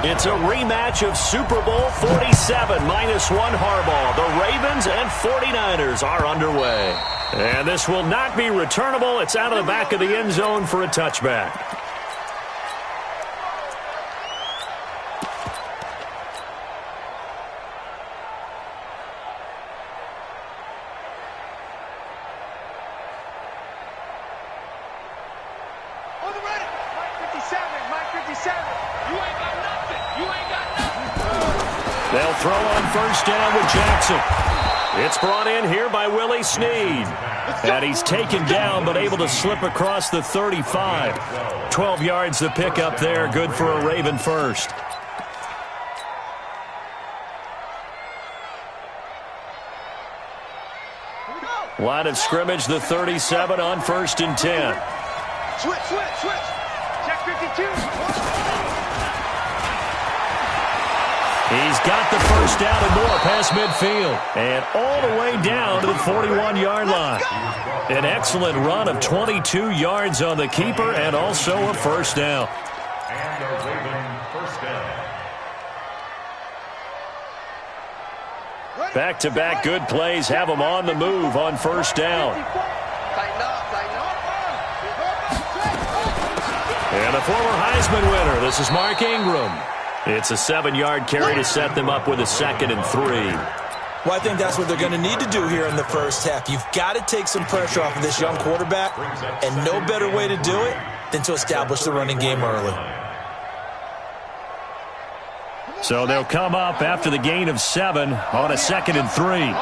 It's a rematch of Super Bowl 47, -1 Harbaugh. The Ravens and 49ers are underway. And this will not be returnable. It's out of the back of the end zone for a touchback. They'll throw on first down with Jackson. It's brought in here by Willie Snead. And he's taken down but able to slip across the 35. 12 yards to pick up there. Good for a Raven first. Line of scrimmage, the 37 on 1st and 10. Switch. Check 52. He's got the first down and more past midfield. And all the way down to the 41-yard line. An excellent run of 22 yards on the keeper and also a first down. And a Raven first down. Back-to-back good plays have him on the move on first down. And the former Heisman winner, this is Mark Ingram. It's a 7-yard carry to set them up with a 2nd and 3. Well, I think that's what they're going to need to do here in the first half. You've got to take some pressure off of this young quarterback, and no better way to do it than to establish the running game early. So they'll come up after the gain of 7 on a 2nd and 3.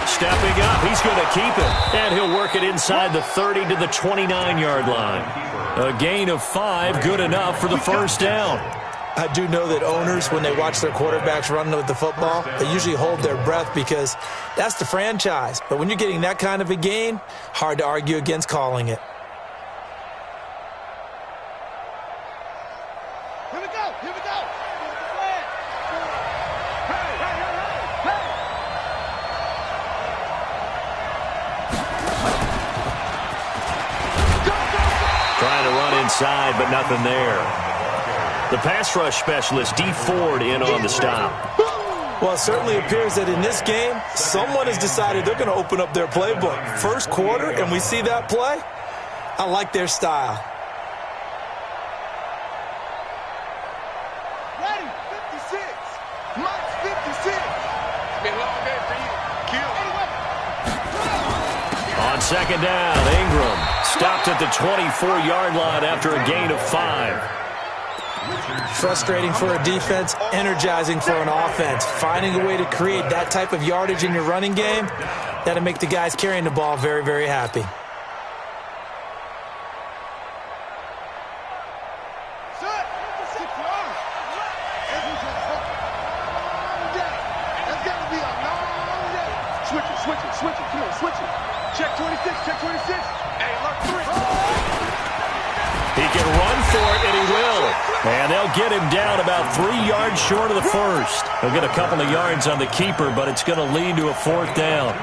Stepping up, he's going to keep it. And he'll work it inside the 30 to the 29-yard line. A gain of 5, good enough for the first down. I do know that owners, when they watch their quarterbacks run with the football, they usually hold their breath because that's the franchise. But when you're getting that kind of a gain, hard to argue against calling it. Here we go. Trying to run inside, but nothing there. The pass rush specialist, D. Ford, in on the stop. Well, it certainly appears that in this game, someone has decided they're going to open up their playbook. First quarter, and we see that play. I like their style. Ready, 56. Mike's 56. It's been a long day for you. Kill. On second down, Ingram stopped at the 24-yard line after a gain of 5. Frustrating for a defense, energizing for an offense. Finding a way to create that type of yardage in your running game, that'll make the guys carrying the ball very, very happy. Switch it. Come on, switch it. Check 26. Hey, alert 3. He can run for it, and he will. And they'll get him down about 3 yards short of the first. He'll get a couple of yards on the keeper, but it's going to lead to a 4th down.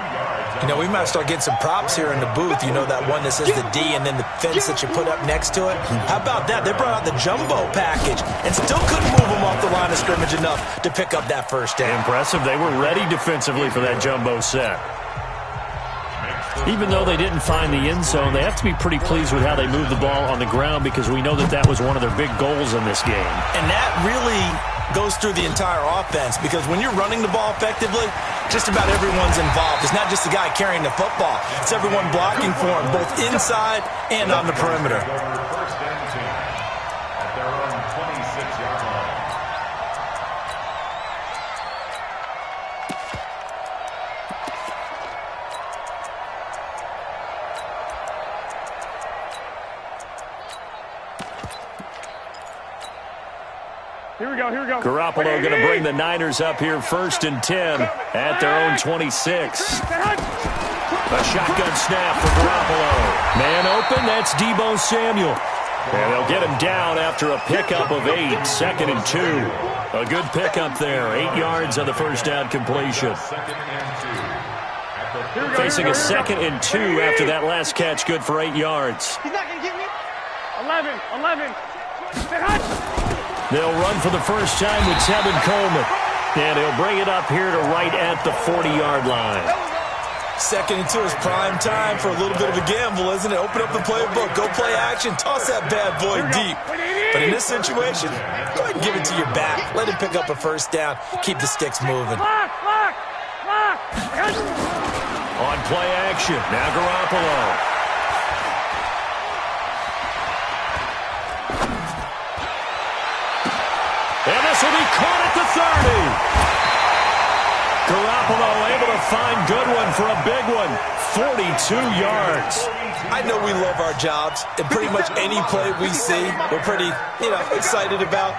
You know, we might start getting some props here in the booth. You know, that one that says the D and then the fence that you put up next to it? How about that? They brought out the jumbo package and still couldn't move them off the line of scrimmage enough to pick up that first down. Impressive. They were ready defensively for that jumbo set. Even though they didn't find the end zone, they have to be pretty pleased with how they moved the ball on the ground because we know that that was one of their big goals in this game. And that really goes through the entire offense because when you're running the ball effectively, just about everyone's involved. It's not just the guy carrying the football. It's everyone blocking for him, both inside and on the perimeter. First and 10 at their own 26-yard line. Here we go. Garoppolo going to bring the Niners up here 1st and 10 at their own 26. A shotgun snap for Garoppolo. Man open, that's Deebo Samuel. And they'll get him down after a pickup of 8, 2nd and 2. A good pickup there, 8 yards on the first down completion. Second and 2. Facing a 2nd and 2 after that last catch, good for 8 yards. He's not going to get me. 11. They'll run for the first time with Tevin Coleman. And he'll bring it up here to right at the 40-yard line. 2nd and 2 is prime time for a little bit of a gamble, isn't it? Open up the playbook, go play action, toss that bad boy deep. But in this situation, go ahead and give it to your back. Let him pick up a first down. Keep the sticks moving. On play action, now Garoppolo. And this will be caught at the 30. Garoppolo able to find Goodwin for a big one. 42 yards. I know we love our jobs, and pretty much any play we see, we're pretty, excited about.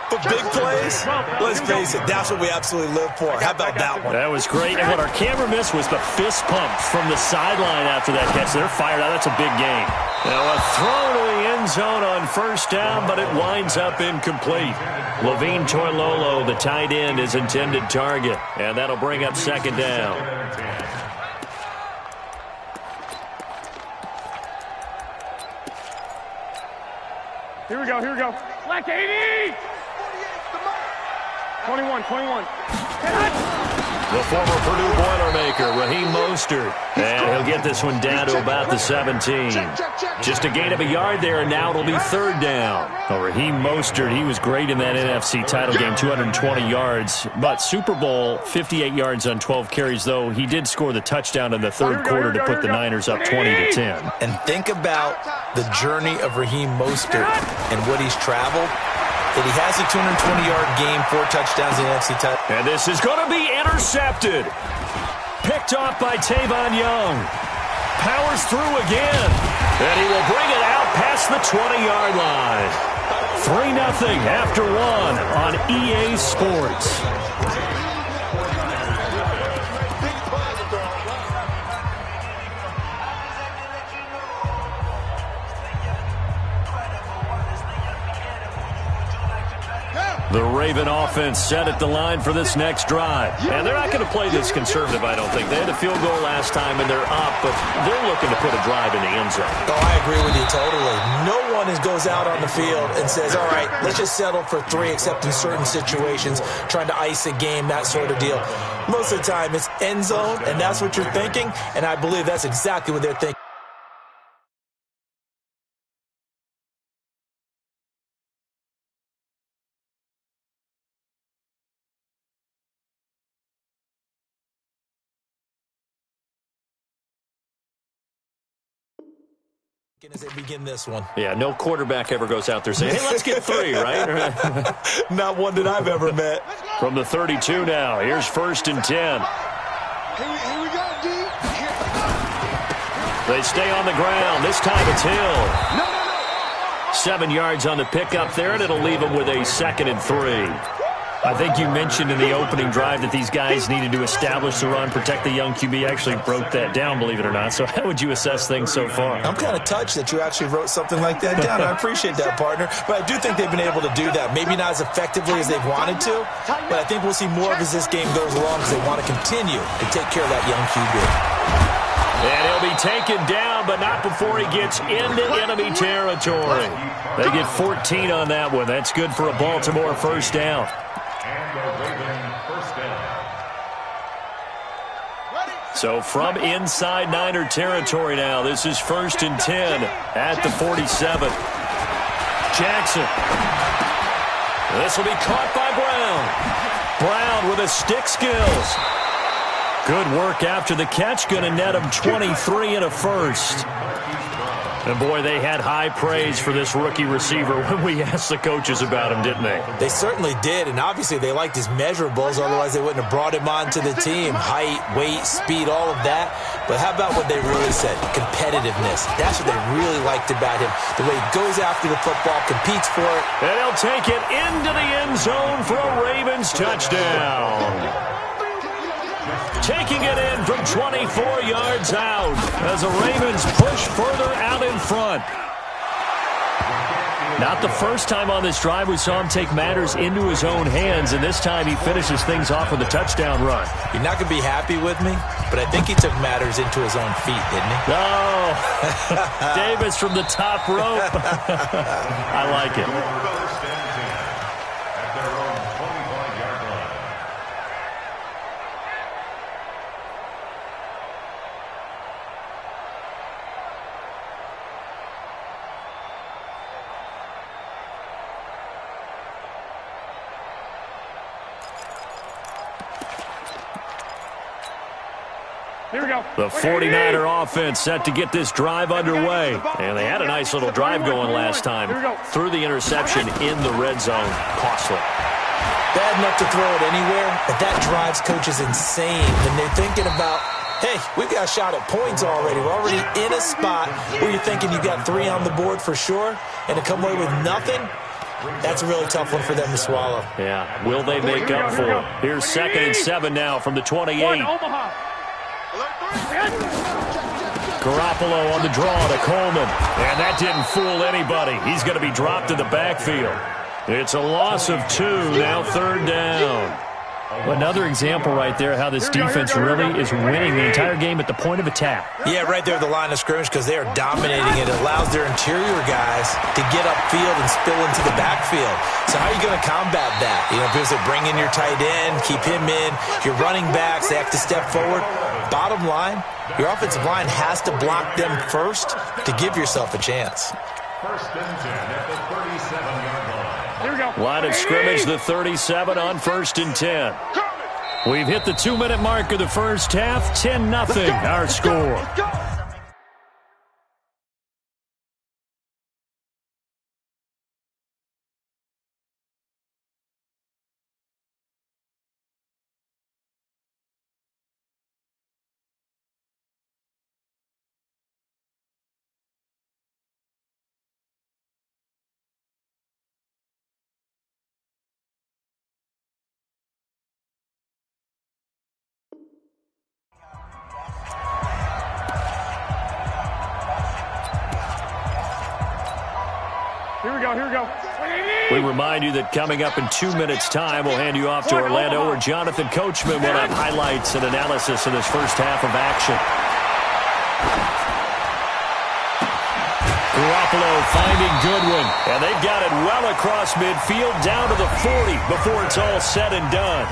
But big plays, let's face it, that's what we absolutely live for. How about that one? That was great. And what our camera missed was the fist pump from the sideline after that catch. They're fired out. That's a big game. Now a throw to the end zone on first down, but it winds up incomplete. Levine Toilolo, the tight end, is intended target. And that'll bring up 2nd down. Here we go. Black 80! 21. The former Purdue Boilermaker, Raheem Mostert. And he'll get this one down to about the 17. Just a gain of a yard there, and now it'll be 3rd down. Well, Raheem Mostert, he was great in that NFC title game, 220 yards. But Super Bowl, 58 yards on 12 carries, though he did score the touchdown in the 3rd quarter to put the Niners up 20-10. And think about the journey of Raheem Mostert and what he's traveled. That he has a 220-yard game, 4 touchdowns in the NFC title. And this is going to be intercepted. Picked off by Tavon Young. Powers through again. And he will bring it out past the 20-yard line. 3-0 after 1 on EA Sports. The Raven offense set at the line for this next drive. And they're not going to play this conservative, I don't think. They had a field goal last time, and they're up, but they're looking to put a drive in the end zone. Oh, I agree with you totally. No one goes out on the field and says, all right, let's just settle for 3, except in certain situations, trying to ice a game, that sort of deal. Most of the time, it's end zone, and that's what you're thinking, and I believe that's exactly what they're thinking. As they begin this one. Yeah, no quarterback ever goes out there saying, hey, let's get 3, right? Not one that I've ever met. From the 32 now, here's 1st and 10. Here we go, D. They stay on the ground. This time it's Hill. 7 yards on the pickup there, and it'll leave them with a 2nd and 3. I think you mentioned in the opening drive that these guys needed to establish the run, protect the young QB. Actually broke that down, believe it or not. So how would you assess things so far? I'm kind of touched that you actually wrote something like that down. I appreciate that, partner. But I do think they've been able to do that. Maybe not as effectively as they've wanted to, but I think we'll see more of as this game goes along because they want to continue to take care of that young QB. And he'll be taken down, but not before he gets into enemy territory. They get 14 on that one. That's good for a Baltimore first down. So from inside Niner territory now, this is 1st and 10 at the 47. Jackson. This will be caught by Brown. Brown with his stick skills. Good work after the catch. Going to net him 23 and a first. And, boy, they had high praise for this rookie receiver when we asked the coaches about him, didn't they? They certainly did, and obviously they liked his measurables. Otherwise, they wouldn't have brought him onto the team. Height, weight, speed, all of that. But how about what they really said? Competitiveness. That's what they really liked about him. The way he goes after the football, competes for it. And he'll take it into the end zone for a Ravens touchdown. Taking it in from 24 yards out as the Ravens push further out in front. Not the first time on this drive we saw him take matters into his own hands, and this time he finishes things off with a touchdown run. You're not going to be happy with me, but I think he took matters into his own feet, didn't he? Oh, Davis from the top rope. I like it. At their own 25-yard line. Here we go. The 49er offense set to get this drive underway. And they had a nice little drive going last time. Threw the interception in the red zone. Costly. Bad enough to throw it anywhere, but that drives coaches insane when they're thinking about, hey, we've got a shot at points already. We're already in a spot where you're thinking you got 3 on the board for sure, and to come away with nothing, that's a really tough one for them to swallow. Yeah, will they make up for it? Here's 2nd and 7 now from the 28. Garoppolo on the draw to Coleman. And that didn't fool anybody. He's going to be dropped in the backfield. It's a loss of 2, now 3rd down. Another example right there how this defense really is winning the entire game at the point of attack. Yeah, right there at the line of scrimmage because they are dominating it. It allows their interior guys to get upfield and spill into the backfield. So how are you going to combat that? You know, because they bring in your tight end, keep him in. Your running backs, they have to step forward. Bottom line, your offensive line has to block them first to give yourself a chance. 1st and 10 at the 37-yard line. Here we go. Line of scrimmage, the 37 on 1st and 10. We've hit the 2-minute mark of the first half. 10-0 our score. Here we go. Here we go. We remind you that coming up in 2 minutes' time, we'll hand you off to Orlando, where Jonathan Coachman will have highlights and analysis of this first half of action. Garoppolo finding Goodwin, and they've got it well across midfield down to the 40 before it's all said and done.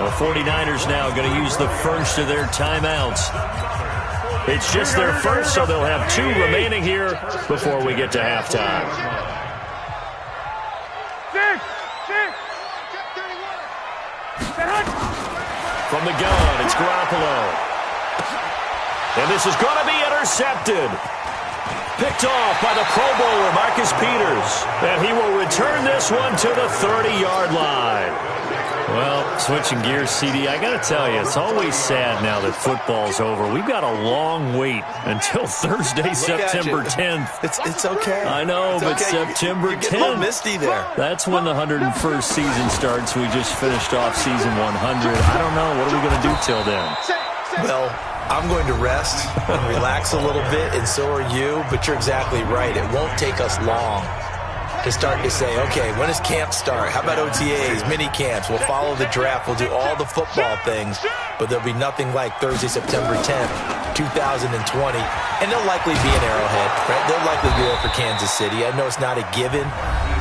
The 49ers now going to use the first of their timeouts. It's just their first, so they'll have 2 remaining here before we get to halftime. 6. From the gun, it's Garoppolo. And this is going to be intercepted. Picked off by the Pro Bowler, Marcus Peters. And he will return this one to the 30-yard line. Well, switching gears, CD, I got to tell you, it's always sad now that football's over. We've got a long wait until Thursday, September 10th. It's okay. I know, but okay. September 10th. You get a little misty there. That's when the 101st season starts. We just finished off season 100. I don't know. What are we going to do till then? Well, I'm going to rest and relax a little bit, and so are you. But you're exactly right. It won't take us long to start to say, okay, when does camp start? How about OTAs, mini camps? We'll follow the draft. We'll do all the football things, but there'll be nothing like Thursday, September 10th, 2020. And they'll likely be in Arrowhead, right? They'll likely be there for Kansas City. I know it's not a given,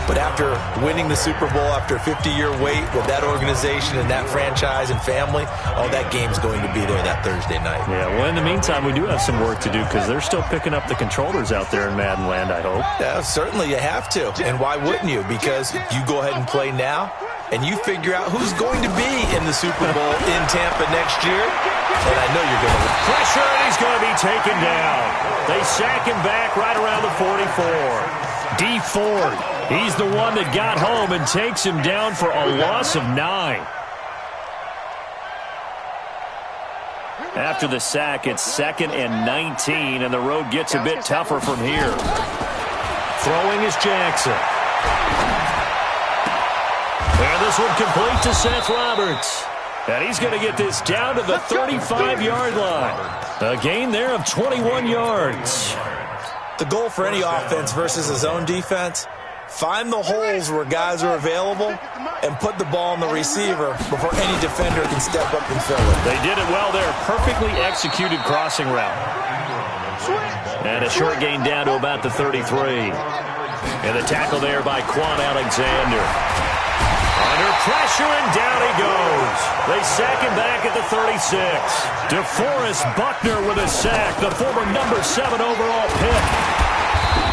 but after winning the Super Bowl, after a 50-year wait with that organization and that franchise and family, oh, that game's going to be there that Thursday night. Yeah, well, in the meantime, we do have some work to do because they're still picking up the controllers out there in Madden Land, I hope. Yeah, certainly you have to. And why wouldn't you? Because you go ahead and play now, and you figure out who's going to be in the Super Bowl in Tampa next year. And I know you're going to pressure, and he's going to be taken down. They sack him back right around the 44. D. Ford, he's the one that got home and takes him down for a loss of 9. After the sack, it's 2nd and 19, and the road gets a bit tougher from here. Throwing is Jackson. And this one complete to Seth Roberts. And he's going to get this down to the 35-yard line. A gain there of 21 yards. The goal for any offense versus his own defense, Find the holes where guys are available and put the ball on the receiver before any defender can step up and fill it. They did it well there. Perfectly executed crossing route. And a short gain down to about the 33. And the tackle there by Quan Alexander. Under pressure, and down he goes. They sack him back at the 36. DeForest Buckner with a sack, the former number 7 overall pick.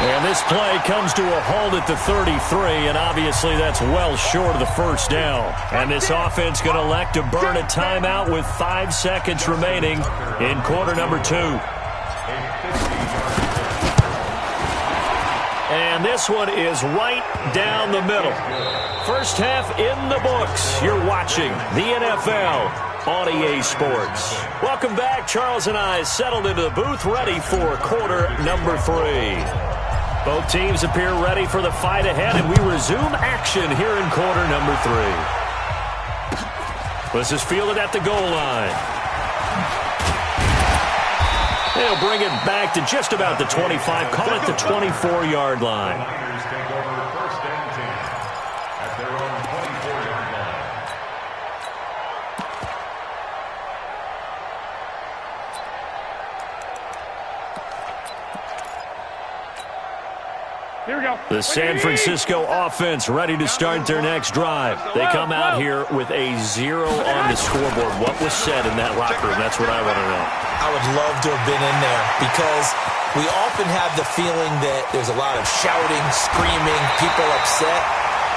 And this play comes to a halt at the 33, and obviously that's well short of the first down. And this offense going to elect to burn a timeout with 5 seconds remaining in quarter number 2. And this one is right down the middle. First half in the books. You're watching the NFL on EA Sports. Welcome back. Charles and I settled into the booth, ready for quarter number 3. Both teams appear ready for the fight ahead, and we resume action here in quarter number 3. This is fielded at the goal line. They'll bring it back to just about the 25, call it the 24-yard line. Niners take over first and 10 at their own 24-yard line. Here we go. The San Francisco offense ready to start their next drive. They come out here with a 0 on the scoreboard. What was said in that locker room? That's what I want to know. I would love to have been in there because we often have the feeling that there's a lot of shouting, screaming, people upset.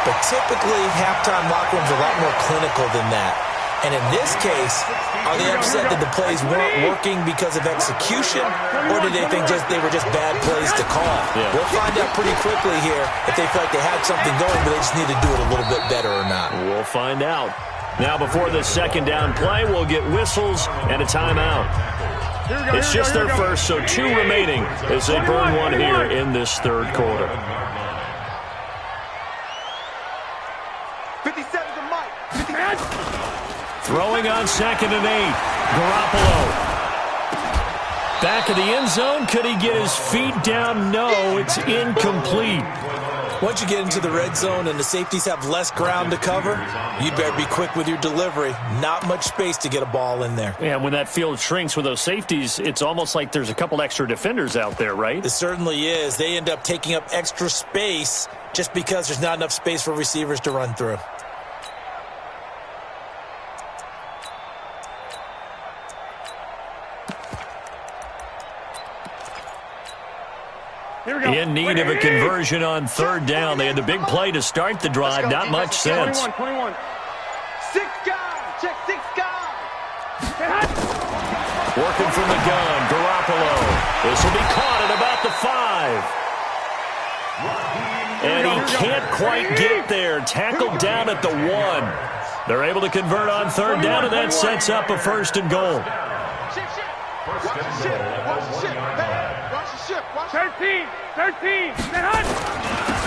But typically, halftime locker rooms are a lot more clinical than that. And in this case, are they upset that the plays weren't working because of execution, or did they think they were just bad plays to call? Yeah. We'll find out pretty quickly here if they feel like they had something going, but they just need to do it a little bit better or not. We'll find out. Now, before the second down play, we'll get whistles and a timeout. It's just their first, so 2 remaining as they burn one here in this third quarter. 57 to Mike. 57. Throwing on 2nd and 8. Garoppolo. Back of the end zone. Could he get his feet down? No, it's incomplete. Once you get into the red zone and the safeties have less ground to cover, you'd better be quick with your delivery. Not much space to get a ball in there. Yeah, when that field shrinks with those safeties, it's almost like there's a couple extra defenders out there, right? It certainly is. They end up taking up extra space just because there's not enough space for receivers to run through. In need of a conversion on 3rd down. They had the big play to start the drive. Not much sense. 21. 6 guys. Check 6 guys. Working from the gun. Garoppolo. This will be caught at about the 5. And he can't quite get there. Tackled down at the 1. They're able to convert on 3rd down, and that sets up a 1st and goal. Watch the ship. Watch the ship. Watch the ship. 13.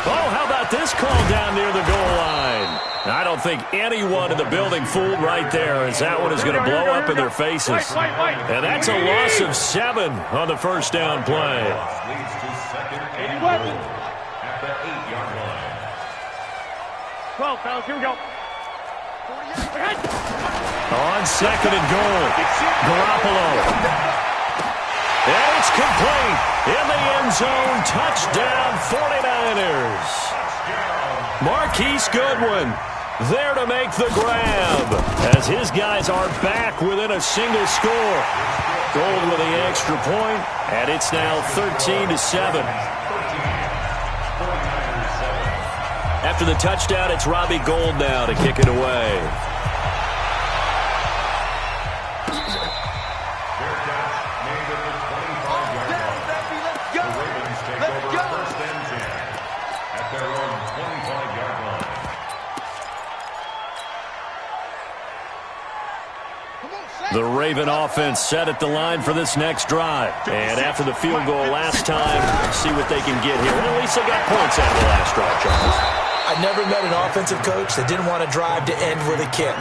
Oh, how about this call down near the goal line? I don't think anyone in the building fooled right there, as that one is going to blow up in their faces. And that's a loss of 7 on the 1st down play. Leads to 2nd and goal at the 8-yard line. 12, fellas. Here we go. On 2nd and goal, Garoppolo. And it's complete. In the end zone, touchdown 49ers. Marquise Goodwin there to make the grab as his guys are back within a single score. Gold with the extra point, and it's now 13-7. After the touchdown, it's Robbie Gould now to kick it away. The Raven offense set at the line for this next drive. And after the field goal last time, see what they can get here. Well, at least they got points out of the last drive, Charles. I never met an offensive coach that didn't want to drive to end with a kick.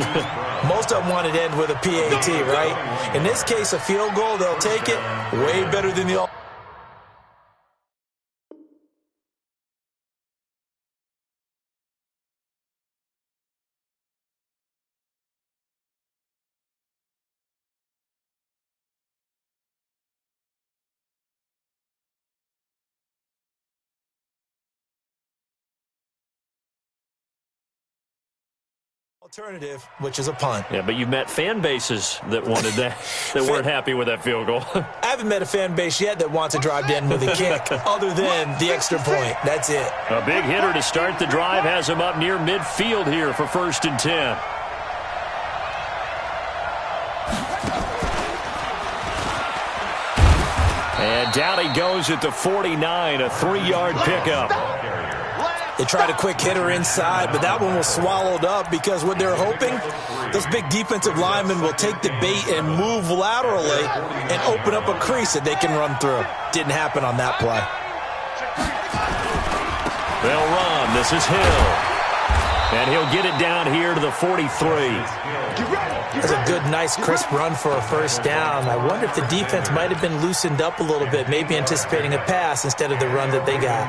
Most of them wanted to end with a PAT, right? In this case, a field goal, they'll take it. Way better than the Alternative, which is a punt. Yeah, but you've met fan bases that wanted that, that weren't happy with that field goal. I haven't met a fan base yet that wants to drive in with a kick other than the extra point. That's it. A big hitter to start the drive has him up near midfield here for 1st and 10. And down he goes at the 49, a 3-yard pickup. They tried a quick hitter inside, but that one was swallowed up because what they're hoping, those big defensive linemen will take the bait and move laterally and open up a crease that they can run through. Didn't happen on that play. They'll run. This is Hill. And he'll get it down here to the 43. That's a good, nice, crisp run for a 1st down. I wonder if the defense might have been loosened up a little bit, maybe anticipating a pass instead of the run that they got.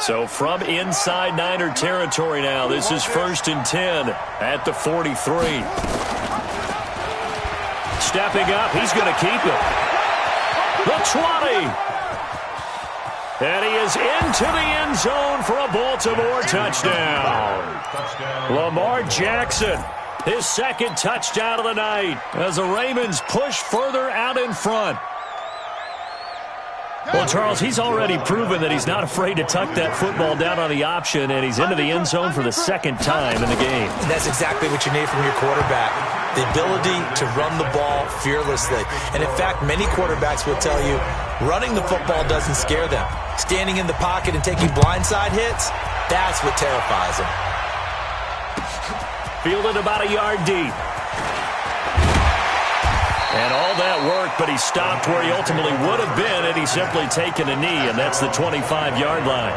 So from inside Niner territory now, this is 1st and 10 at the 43. Stepping up, he's going to keep it. The 20. And he is into the end zone for a Baltimore touchdown. Lamar Jackson, his 2nd touchdown of the night as the Ravens push further out in front. Well, Charles, he's already proven that he's not afraid to tuck that football down on the option, and he's into the end zone for the 2nd time in the game. And that's exactly what you need from your quarterback, the ability to run the ball fearlessly. And, in fact, many quarterbacks will tell you running the football doesn't scare them. Standing in the pocket and taking blindside hits, that's what terrifies them. Fielded about a yard deep. And all that worked, but he stopped where he ultimately would have been had he simply taken a knee, and that's the 25-yard line.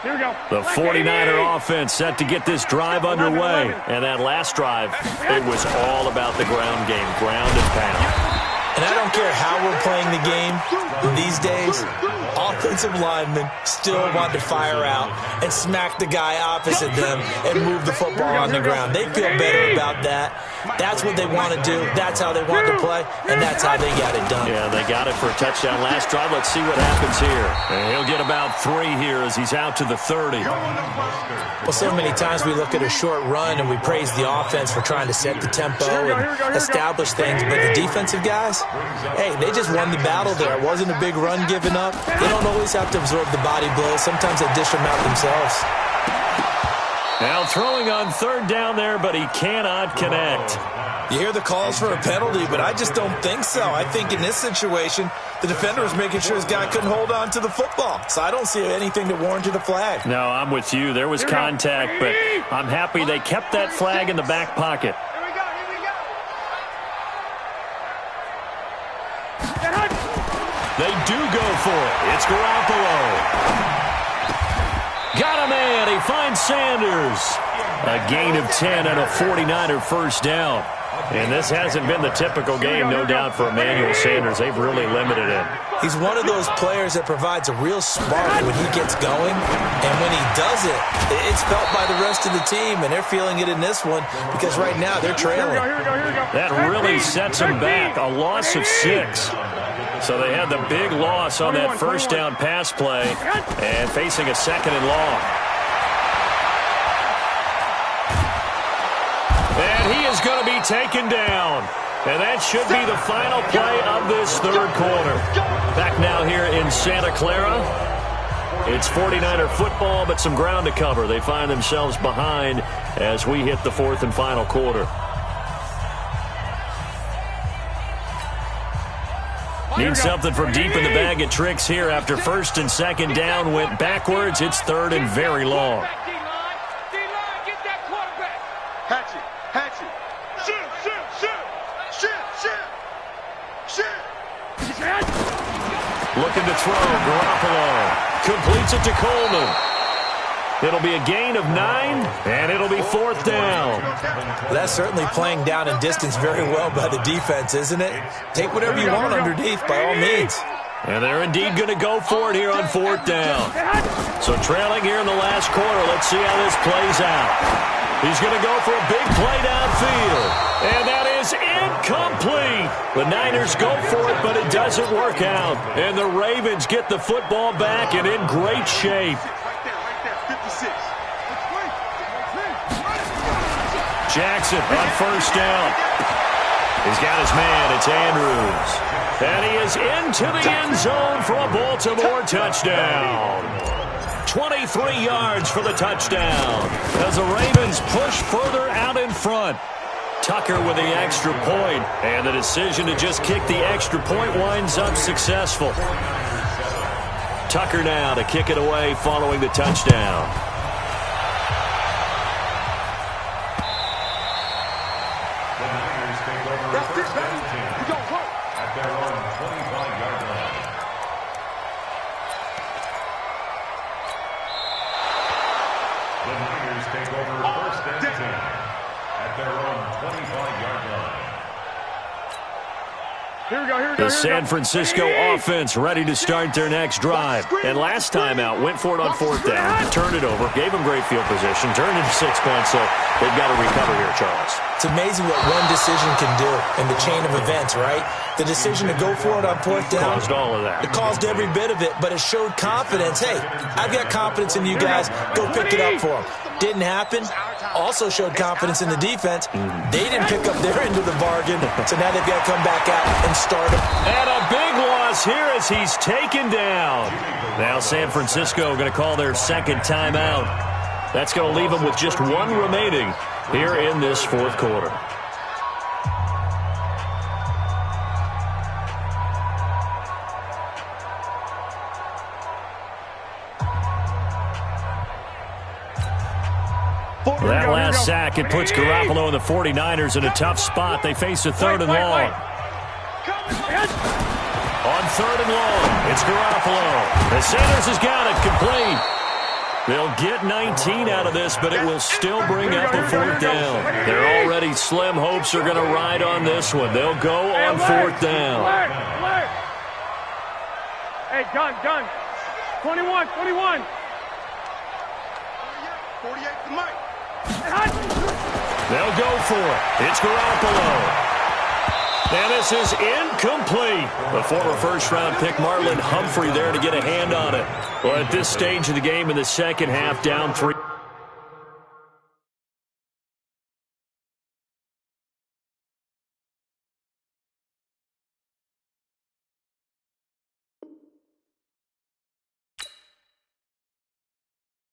Here we go. The 49er offense set to get this drive underway. And that last drive, it was all about the ground game, ground and pound. And I don't care how we're playing the game these days, offensive linemen still want to fire out and smack the guy opposite them and move the football on the ground. They feel better about that. That's what they want to do. That's how they want to play, and that's how they got it done. Yeah, they got it for a touchdown last drive. Let's see what happens here. And he'll get about 3 here as he's out to the 30. Well, so many times we look at a short run and we praise the offense for trying to set the tempo and establish things, but the defensive guys, hey, they just won the battle there. It wasn't a big run given up. They don't always have to absorb the body blows. Sometimes they dish them out themselves. Now throwing on 3rd down there, but he cannot connect. You hear the calls for a penalty, but I just don't think so. I think in this situation, the defender was making sure his guy couldn't hold on to the football. So I don't see anything that warranted a flag. No, I'm with you. There was contact, but I'm happy they kept that flag in the back pocket. They do go for it. It's Garoppolo. Got a man. He finds Sanders. A gain of 10 and a 49er 1st down. And this hasn't been the typical game, no doubt, for Emmanuel Sanders. They've really limited him. He's one of those players that provides a real spark when he gets going. And when he does it, it's felt by the rest of the team. And they're feeling it in this one because right now they're trailing. That really sets them back. A loss of 6. So they had the big loss on that 1st down pass play and facing a 2nd and long. And he is going to be taken down. And that should be the final play of this 3rd quarter. Back now here in Santa Clara. It's 49er football, but some ground to cover. They find themselves behind as we hit the 4th and final quarter. Need something from deep in the bag of tricks here after 1st and 2nd down went backwards. It's 3rd and very long. Looking to throw. Garoppolo completes it to Coleman. It'll be a gain of 9, and it'll be 4th down. That's certainly playing down in distance very well by the defense, isn't it? Take whatever you want underneath, by all means. And they're indeed going to go for it here on 4th down. So trailing here in the last quarter, let's see how this plays out. He's going to go for a big play downfield. And that is incomplete. The Niners go for it, but it doesn't work out. And the Ravens get the football back and in great shape. Right there, 56. Jackson on first down. He's got his man. It's Andrews. And he is into the end zone for a Baltimore touchdown. 23 yards for the touchdown as the Ravens push further out in front. Tucker with the extra point, and the decision to just kick the extra point winds up successful. Tucker now to kick it away following the touchdown. The Niners take over first and 10 at their own 25-yard line. The Niners take over first and 10 at their own 25-yard line. Here we go. The San Francisco offense ready to start their next drive. And last time out, went for it on fourth down, turned it over, gave them great field position, turned into 6 points, so they've got to recover here, Charles. It's amazing what one decision can do in the chain of events, right? The decision to go for it on fourth down. Caused all of that. It caused every bit of it, but it showed confidence. Hey, I've got confidence in you guys. Go pick it up for them. Didn't happen. Also showed confidence in the defense. They didn't pick up their end of the bargain, so now they've got to come back out and start it. And a big loss here as he's taken down. Now San Francisco going to call their second timeout. That's going to leave them with just one remaining here in this fourth quarter. That last sack, it puts Garoppolo and the 49ers in a tough spot. They face a third and long. On third and long, it's Garoppolo. The Sanders has got it complete. They'll get 19 out of this, but it will still bring up a fourth down. Their already slim hopes are going to ride on this one. They'll go on fourth down. Hey, gun. 21. 48 to Mike. They'll go for it. It's Garoppolo. And this is incomplete. The former first-round pick Marlon Humphrey there to get a hand on it. Well, at this stage of the game in the second half, down 3.